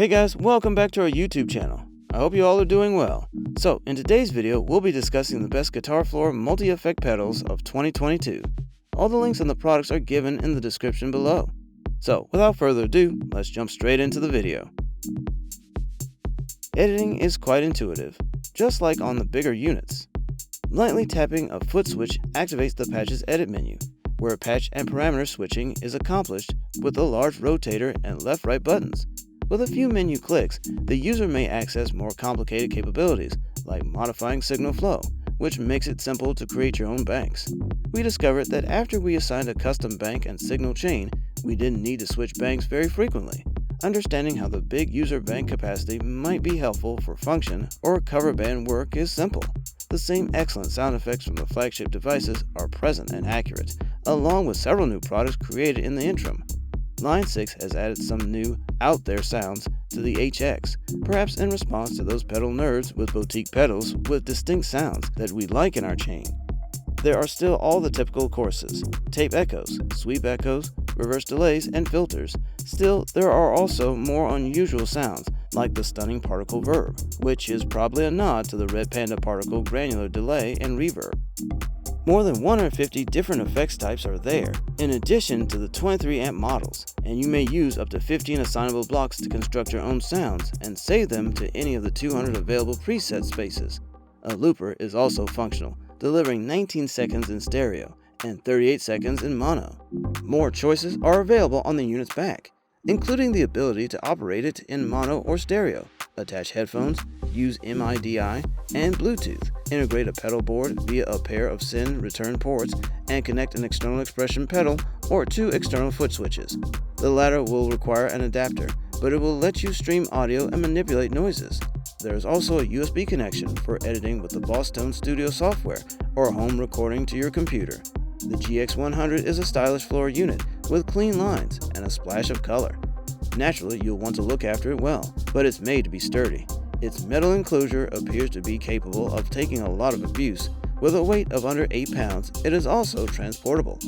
Hey guys, welcome back to our YouTube channel. I hope you all are doing well. So, in today's video, we'll be discussing the best guitar floor multi-effect pedals of 2022. All the links and the products are given in the description below. So, without further ado, let's jump straight into the video. Editing is quite intuitive, just like on the bigger units. Lightly tapping a foot switch activates the patch's edit menu, where patch and parameter switching is accomplished with a large rotator and left-right buttons. With a few menu clicks, the user may access more complicated capabilities, like modifying signal flow, which makes it simple to create your own banks. We discovered that after we assigned a custom bank and signal chain, we didn't need to switch banks very frequently. Understanding how the big user bank capacity might be helpful for function or cover band work is simple. The same excellent sound effects from the flagship devices are present and accurate, along with several new products created in the interim. Line 6 has added some new, out-there sounds to the HX, perhaps in response to those pedal nerds with boutique pedals with distinct sounds that we like in our chain. There are still all the typical courses: tape echoes, sweep echoes, reverse delays, and filters. Still, there are also more unusual sounds, like the stunning particle verb, which is probably a nod to the Red Panda particle granular delay and reverb. More than 150 different effects types are there, in addition to the 23 amp models, and you may use up to 15 assignable blocks to construct your own sounds and save them to any of the 200 available preset spaces. A looper is also functional, delivering 19 seconds in stereo and 38 seconds in mono. More choices are available on the unit's back, including the ability to operate it in mono or stereo, attach headphones, use MIDI and Bluetooth, integrate a pedal board via a pair of SIN return ports, and connect an external expression pedal or two external foot switches. The latter will require an adapter, but it will let you stream audio and manipulate noises. There is also a USB connection for editing with the Boss Tone Studio software or home recording to your computer. The GX100 is a stylish floor unit with clean lines and a splash of color. Naturally, you'll want to look after it well, but it's made to be sturdy. Its metal enclosure appears to be capable of taking a lot of abuse. With a weight of under 8 pounds, it is also transportable.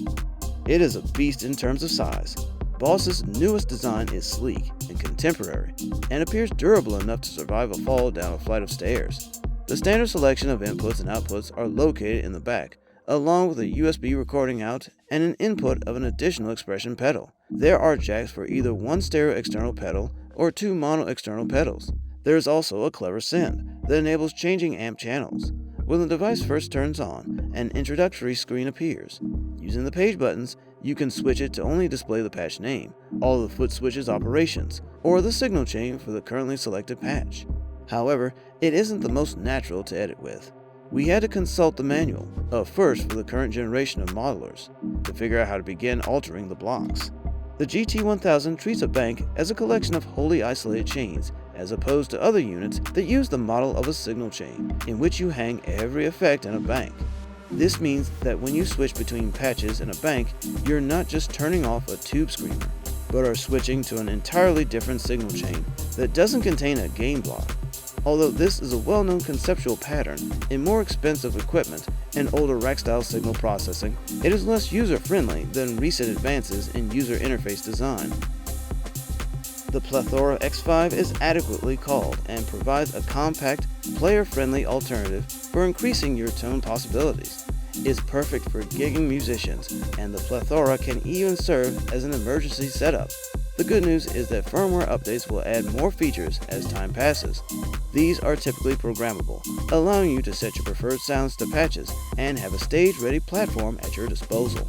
It is a beast in terms of size. Boss's newest design is sleek and contemporary, and appears durable enough to survive a fall down a flight of stairs. The standard selection of inputs and outputs are located in the back, along with a USB recording out and an input of an additional expression pedal. There are jacks for either one stereo external pedal or two mono external pedals. There is also a clever SIN that enables changing amp channels. When the device first turns on, an introductory screen appears. Using the page buttons, you can switch it to only display the patch name, all the foot switch's operations, or the signal chain for the currently selected patch. However, it isn't the most natural to edit with. We had to consult the manual, a first for the current generation of modelers, to figure out how to begin altering the blocks. The GT1000 treats a bank as a collection of wholly isolated chains, as opposed to other units that use the model of a signal chain, in which you hang every effect in a bank. This means that when you switch between patches in a bank, you're not just turning off a tube screamer, but are switching to an entirely different signal chain that doesn't contain a gain block. Although this is a well-known conceptual pattern in more expensive equipment and older rack-style signal processing, it is less user-friendly than recent advances in user interface design. The Plethora X5 is adequately called and provides a compact, player-friendly alternative for increasing your tone possibilities. It's perfect for gigging musicians, and the Plethora can even serve as an emergency setup. The good news is that firmware updates will add more features as time passes. These are typically programmable, allowing you to set your preferred sounds to patches and have a stage-ready platform at your disposal.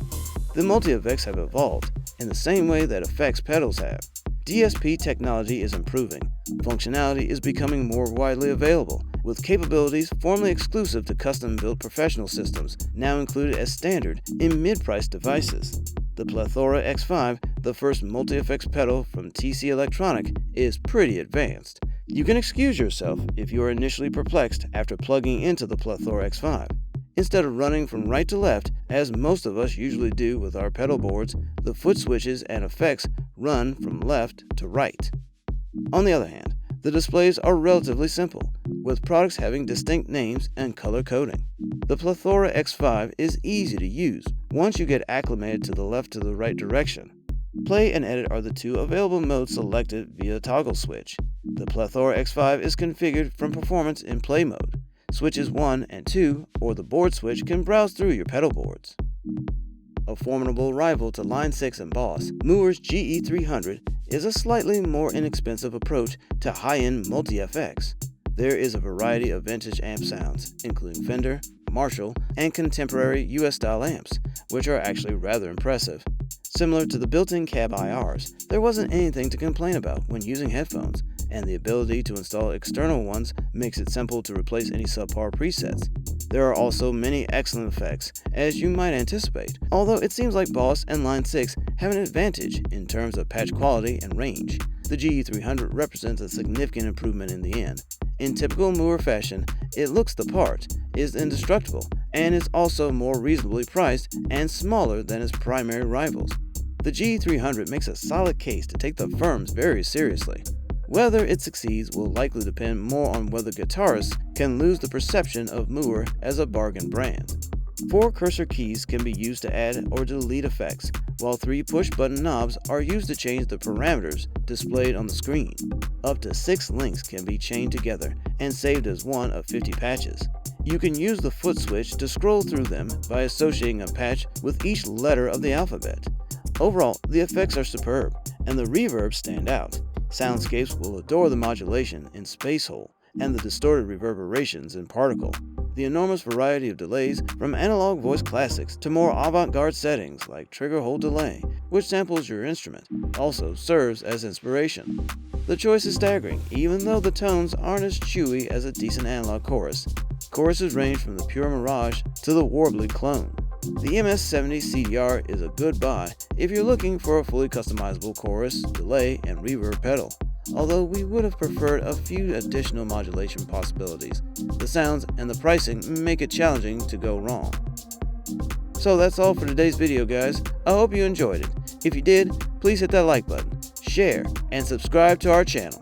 The multi-effects have evolved in the same way that effects pedals have. DSP technology is improving. Functionality is becoming more widely available, with capabilities formerly exclusive to custom-built professional systems now included as standard in mid-priced devices. The Plethora X5, the first multi-effects pedal from TC Electronic, is pretty advanced. You can excuse yourself if you are initially perplexed after plugging into the Plethora X5. Instead of running from right to left, as most of us usually do with our pedal boards, the foot switches and effects run from left to right. On the other hand, the displays are relatively simple, with products having distinct names and color coding. The Plethora X5 is easy to use once you get acclimated to the left to the right direction. Play and edit are the two available modes selected via toggle switch. The Plethora X5 is configured from performance in play mode. Switches 1 and 2, or the board switch, can browse through your pedal boards. A formidable rival to Line 6 and Boss, Mooer's GE300 is a slightly more inexpensive approach to high-end multi-FX. There is a variety of vintage amp sounds, including Fender, Marshall, and contemporary US-style amps, which are actually rather impressive. Similar to the built-in cab IRs, there wasn't anything to complain about when using headphones, and the ability to install external ones makes it simple to replace any subpar presets. There are also many excellent effects, as you might anticipate, although it seems like Boss and Line 6 have an advantage in terms of patch quality and range. The GE300 represents a significant improvement in the end. In typical Mooer fashion, it looks the part, is indestructible, and is also more reasonably priced and smaller than its primary rivals. The GE300 makes a solid case to take the firms very seriously. Whether it succeeds will likely depend more on whether guitarists can lose the perception of Mooer as a bargain brand. 4 cursor keys can be used to add or delete effects, while 3 push-button knobs are used to change the parameters displayed on the screen. Up to 6 links can be chained together and saved as one of 50 patches. You can use the foot switch to scroll through them by associating a patch with each letter of the alphabet. Overall, the effects are superb, and the reverbs stand out. Soundscapes will adore the modulation in Space Hole and the distorted reverberations in Particle. The enormous variety of delays, from analog voice classics to more avant-garde settings like trigger hold delay, which samples your instrument, also serves as inspiration. The choice is staggering, even though the tones aren't as chewy as a decent analog chorus. Choruses range from the pure mirage to the warbly clone. The MS-70 CDR is a good buy if you're looking for a fully customizable chorus, delay, and reverb pedal, although we would have preferred a few additional modulation possibilities. The sounds and the pricing make it challenging to go wrong. So that's all for today's video, guys. I hope you enjoyed it. If you did, please hit that like button, share, and subscribe to our channel.